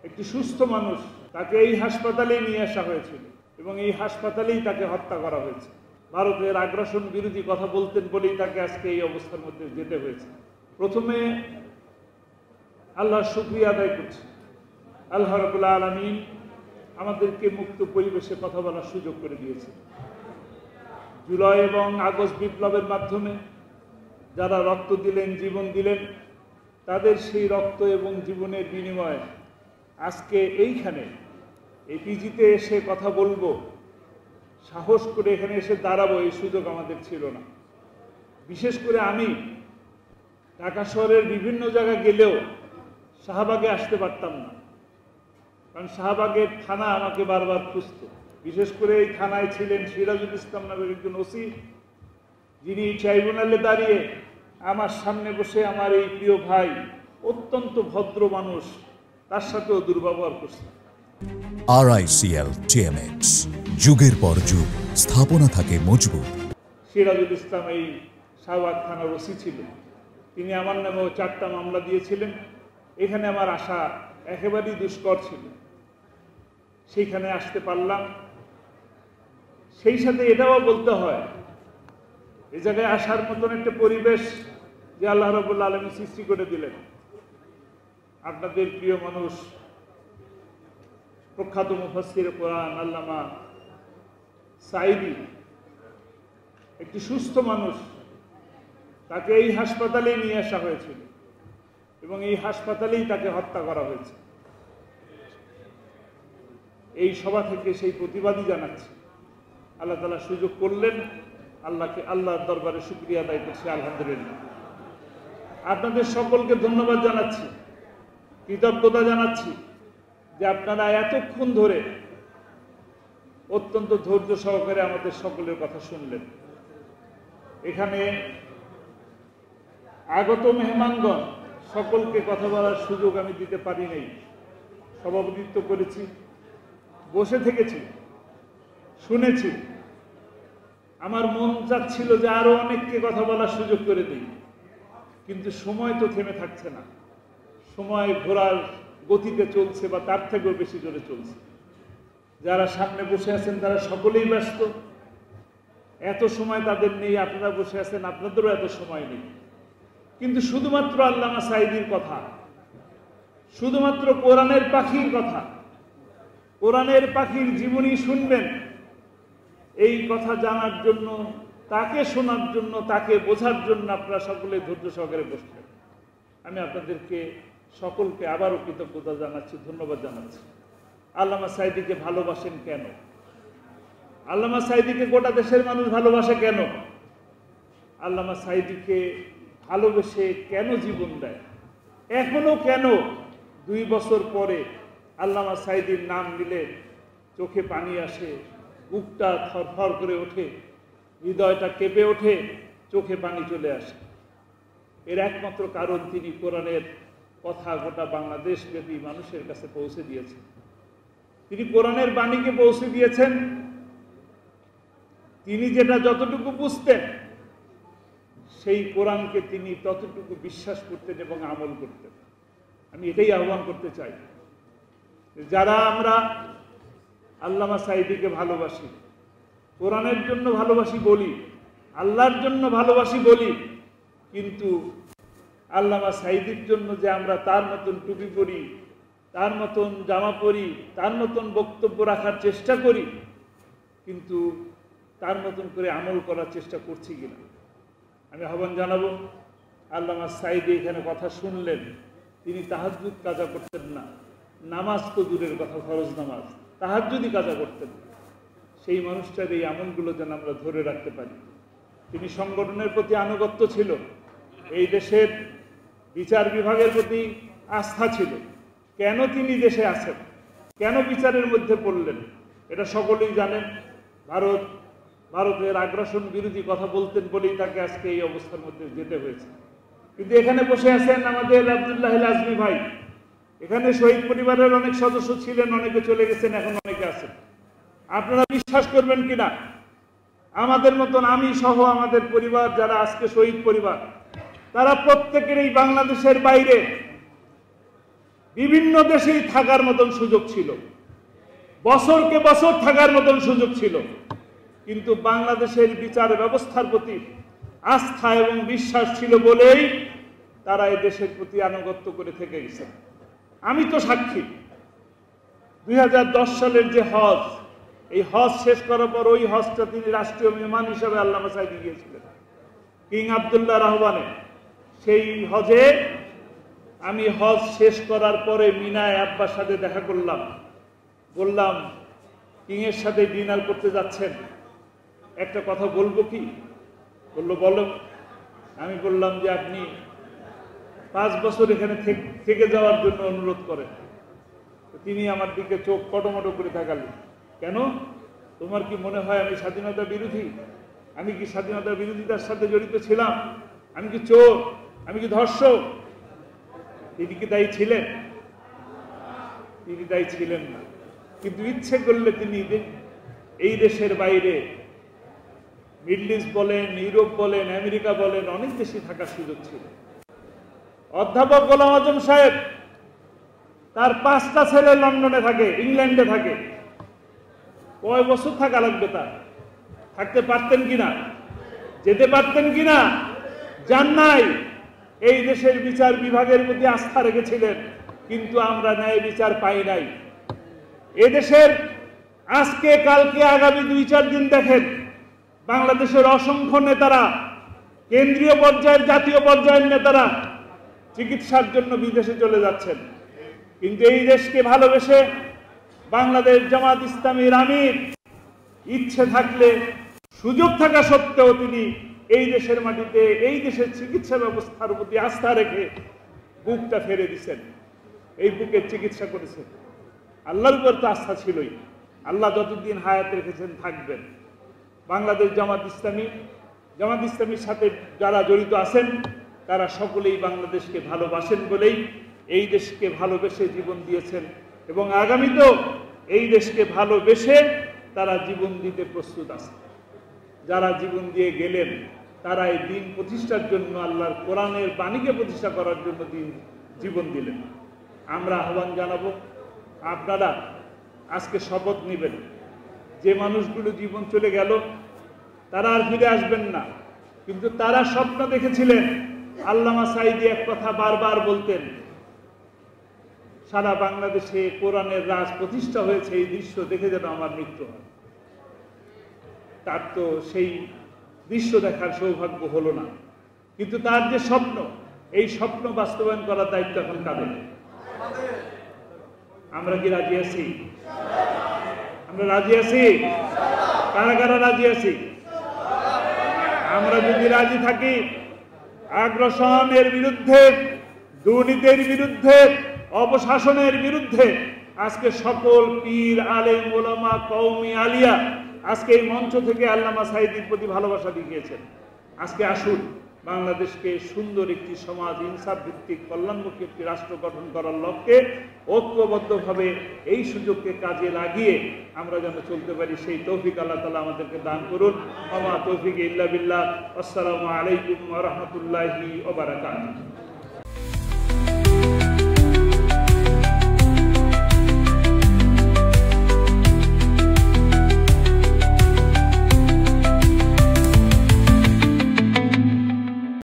একটি সুস্থ মানুষ, তাকে এই হাসপাতালেই নিয়ে আসা হয়েছিল এবং এই হাসপাতালেই তাকে হত্যা করা হয়েছে। ভারতের আগ্রাসন বিরোধী কথা বলতেন বলেই তাকে আজকে এই অবস্থার মধ্যে যেতে হয়েছে। প্রথমে আল্লাহর শুকরিয়া আদায় করছি। আল্লাহ রাব্বুল আলামিন আমাদেরকে মুক্ত পরিবেশে কথা বলার সুযোগ করে দিয়েছে। জুলাই এবং আগস্ট বিপ্লবের মাধ্যমে যারা রক্ত দিলেন, জীবন দিলেন, তাদের সেই রক্ত এবং জীবনের বিনিময়ে আজকে এইখানে এই পিজিতে এসে কথা বলবো, সাহস করে এখানে এসে দাঁড়াবো, এই সুযোগ আমাদের ছিল না। বিশেষ করে আমি ঢাকা শহরের বিভিন্ন জায়গায় গেলেও শাহবাগে আসতে পারতাম না, কারণ শাহবাগের থানা আমাকে বারবার খুঁজত। বিশেষ করে এই থানায় ছিলেন সিরাজুল ইসলাম নামের একজন ওসি, যিনি ট্রাইব্যুনালে দাঁড়িয়ে আমার সামনে বসে আমার এই প্রিয় ভাই, অত্যন্ত ভদ্র মানুষ, তার সাথেও দুর্ব্যবহার করছে। RICL TMX, যুগের পর যুগ স্থাপনা থাকে মজবুত। সিরাজুল ইসলাম এই শাহবাগ থানার ওসি ছিলেন। তিনি আমার নামেও 4টা মামলা দিয়েছিলেন। এখানে আমার আসা একেবারেই দুষ্কর ছিল, সেইখানে আসতে পারলাম। সেই সাথে এটাও বলতে হয়, এই জায়গায় আসার মতন একটা পরিবেশ যে আল্লাহ রাব্বুল আলামিন সৃষ্টি করে দিলেন। আপনাদের প্রিয় মানুষ, প্রখ্যাত মুফাসসির কোরআন আল্লামা সাঈদী, একটি সুস্থ মানুষ, তাকে এই হাসপাতালেই নিয়ে আসা হয়েছিল এবং এই হাসপাতালেই তাকে হত্যা করা হয়েছে। এই সভা থেকে সেই প্রতিবাদই জানাচ্ছি। আল্লাহ তাআলা সুযোগ করলেন, আল্লাহর দরবারে শুকরিয়া আদায় করছি, আলহামদুলিল্লাহ। আপনাদের সকলকে ধন্যবাদ জানাচ্ছি, কৃতজ্ঞতা জানাচ্ছি যে আপনারা এতক্ষণ ধরে অত্যন্ত ধৈর্য সহকারে আমাদের সকলের কথা শুনলেন। এখানে আগত মেহমানগণ সকলকে কথা বলার সুযোগ আমি দিতে পারি নাই। সভাপতিত্ব করেছি, বসে থেকেছি, শুনেছি। আমার মন চাচ্ছিল যে আরো অনেককে কথা বলার সুযোগ করে দিই, কিন্তু সময় তো থেমে থাকছে না। সময় ঘোড়ার গতিতে চলছে বা তার থেকেও বেশি জোরে চলছে। যারা সামনে বসে আছেন তারা সকলেই ব্যস্ত, এত সময় তাদের নেই। আপনারা বসে আছেন, আপনাদেরও এত সময় নেই। কিন্তু শুধুমাত্র আল্লামা সাঈদীর কথা, শুধুমাত্র কোরআনের পাখির কথা, কোরআনের পাখির জীবনী শুনবেন, এই কথা জানার জন্য, তাকে শোনার জন্য, তাকে বোঝার জন্য আপনারা সকলে ধৈর্য সহকারে বসবেন। আমি আপনাদেরকে সকলকে আবারও কৃতজ্ঞতা জানাচ্ছি, ধন্যবাদ জানাচ্ছি। আল্লামা সাঈদীকে ভালোবাসেন কেন? আল্লামা সাঈদীকে গোটা দেশের মানুষ ভালোবাসে কেন? আল্লামা সাঈদীকে ভালোবেসে কেন জীবন দেয়? এখনো কেন 2 বছর পরে আল্লামা সাঈদীর নাম নিলে চোখে পানি আসে, বুকটা থরথর করে ওঠে, হৃদয়টা কেঁপে ওঠে, চোখে পানি চলে আসে? এর একমাত্র কারণ তিনি কোরআনের কথা গোটা বাংলাদেশ ব্যাপী মানুষের কাছে পৌঁছে দিয়েছেন। তিনি কোরআনের বাণীকে পৌঁছে দিয়েছেন। তিনি যেটা যতটুকু বুঝতেন, সেই কোরআনকে তিনি ততটুকু বিশ্বাস করতেন এবং আমল করতেন। আমি এটাই আহ্বান করতে চাই, যারা আমরা আল্লামা সাঈদীকে ভালোবাসি, কোরআনের জন্য ভালোবাসি বলি, আল্লাহর জন্য ভালোবাসি বলি, কিন্তু আল্লামা সাঈদীর জন্য যে আমরা তার মতন টুপি পরি, তার মতন জামা পরি, তার মতন বক্তব্য রাখার চেষ্টা করি, কিন্তু তার মতন করে আমল করার চেষ্টা করছি কিনা। আমি আহ্বান জানাবো, আল্লামা সাঈদী এখানে কথা শুনলেন, তিনি তাহাজ্জুদ কাজা করতেন না, নামাজ তো দূরের কথা, ফরজ নামাজ, তাহাজ্জুদই কাজা করতেন না। সেই মানুষটার এই আমলগুলো যেন আমরা ধরে রাখতে পারি। তিনি সংগঠনের প্রতি আনুগত্য ছিল, এই দেশের বিচার বিভাগের প্রতি আস্থা ছিল। কেন তিনি দেশে আছেন, কেন বিচারের মধ্যে পড়লেন, এটা সকলেই জানেন। ভারতের আগ্রাসন বিরোধী কথা বলতেন বলেই তাকে আজকে এই অবস্থার মধ্যে যেতে হয়েছে। কিন্তু এখানে বসে আছেন আমাদের আব্দুল্লাহ আজমি ভাই, এখানে শহীদ পরিবারের অনেক সদস্য ছিলেন, অনেকে চলে গেছেন, এখন অনেকে আছেন। আপনারা বিশ্বাস করবেন কিনা, আমাদের মতন, আমি সহ আমাদের পরিবার যারা আজকে শহীদ পরিবার, তারা প্রত্যেকের এই বাংলাদেশের বাইরে বিভিন্ন দেশেই থাকার মতন সুযোগ ছিল, বছরকে বছর থাকার মতন সুযোগ ছিল, কিন্তু বাংলাদেশের বিচার ব্যবস্থার প্রতি আস্থা এবং বিশ্বাস ছিল বলেই তারা এই দেশের প্রতি আনুগত্য করে থেকে গেছে। আমি তো সাক্ষী, 2010 সালের যে হজ, এই হজ শেষ করার পর ওই হজটা তিনি রাষ্ট্রীয় মেহমান হিসাবে আল্লামা সাঈদী গিয়েছিলেন কিং আব্দুল্লাহ রহমানে। সেই হজে আমি হজ শেষ করার পরে মিনায় আব্বার সাথে দেখা করলাম, বললাম কিংয়ের সাথে ডিনার করতে যাচ্ছেন, একটা কথা বলবো কি? বললো বলো। আমি বললাম যে আপনি 5 বছর এখানে থেকে যাওয়ার জন্য অনুরোধ করেন। তিনি আমার দিকে চোখ কটমটো করে তাকালেন। কেন? তোমার কি মনে হয় আমি স্বাধীনতা বিরোধী? আমি কি স্বাধীনতার বিরোধিতার সাথে জড়িত ছিলাম? আমি কি চোর? আমি কি ধর্ষক? তিনি কি দায়ী ছিলেন? তিনি দায়ী ছিলেন না, কিন্তু ইচ্ছে করলে তিনি এই দেশের বাইরে মিডল ইস্ট বলেন, ইউরোপ বলেন, আমেরিকা বলেন, অনেক দেশে থাকার সুযোগ ছিল। অধ্যাপক গোলাম আজম সাহেব, তার 5টা ছেলে লন্ডনে থাকে, ইংল্যান্ডে থাকে। কয় বছর থাকা লাগবে তার? থাকতে পারতেন কিনা? যেতে পারতেন কিনা? যান নাই। এই দেশের বিচার বিভাগের প্রতি আস্থা রেখেছিলেন, কিন্তু আমরা ন্যায় বিচার পাই নাই। এদেশের আজকে কালকে আগামী 2-4 দিন দেখেন বাংলাদেশের অসংখ্য নেতারা, কেন্দ্রীয় পর্যায়ের জাতীয় পর্যায়ের নেতারা চিকিৎসার জন্য বিদেশে চলে যাচ্ছেন, কিন্তু এই দেশকে ভালোবেসে বাংলাদেশ জামাত ইসলামীর আমির ইচ্ছে থাকলে, সুযোগ থাকা সত্ত্বেও তিনি এই দেশের মাটিতে এই দেশের চিকিৎসা ব্যবস্থার প্রতি আস্থা রেখে বুকটা ফেরে দিচ্ছেন, এই বুকের চিকিৎসা করেছেন। আল্লাহর উপর তো আস্থা ছিলই, আল্লাহ যতদিন হায়াত রেখেছেন থাকবেন। বাংলাদেশ জামাত ইসলামীর সাথে যারা জড়িত আছেন তারা সকলেই বাংলাদেশকে ভালোবাসেন বলেই এই দেশকে ভালোবেসে জীবন দিয়েছেন, এবং আগামীতেও এই দেশকে ভালোবেসে তারা জীবন দিতে প্রস্তুত আছে। যারা জীবন দিয়ে গেলেন তারা এই দিন প্রতিষ্ঠার জন্য, আল্লাহর কোরআনের বাণীকে প্রতিষ্ঠা করার জন্য জীবন দিলেন। আমরা আহ্বান জানাবো, আপনারা আজকে শপথ নেবেন, যে মানুষগুলো জীবন চলে গেল তারা আর ফিরে আসবেন না, কিন্তু তারা স্বপ্ন দেখেছিলেন। আল্লামা সাঈদী এক কথা বারবার বলতেন, সারা বাংলাদেশে কোরআনের রাজ প্রতিষ্ঠা হয়েছে, এই দৃশ্য দেখে যেন আমার মৃত্যু হয়। তার তো সেই দৃশ্য দেখার সৌভাগ্য হলো না, কিন্তু তার যে স্বপ্ন, এই স্বপ্ন বাস্তবায়ন করার দায়িত্ব এখন কাদের? আমরা কি রাজি আছি? আমরা রাজি আছি? কারা কারা রাজি আছি? আমরা যদি রাজি থাকি, আগ্রাসনের বিরুদ্ধে, দুর্নীতির বিরুদ্ধে, অপশাসনের বিরুদ্ধে আজকে সকল পীর, আলেম, ওলামা, কওমি, আলিয়া আজকে এই মঞ্চ থেকে আল্লামা সাঈদীর প্রতি ভালোবাসা দেখিয়েছেন। আজকে আসুন বাংলাদেশকে সুন্দর একটি সমাজ, ইনসাফ ভিত্তিক কল্যাণমুখী একটি রাষ্ট্র গঠন করার লক্ষ্যে ঐক্যবদ্ধভাবে এই সুযোগকে কাজে লাগিয়ে আমরা যেন চলতে পারি, সেই তৌফিক আল্লাহ তাআলা আমাদেরকে দান করুন। ওয়া মা তৌফিক ইল্লা বিল্লাহ। আসসালামু আলাইকুম ওয়া রাহমাতুল্লাহি ওয়া বারাকাতুহু।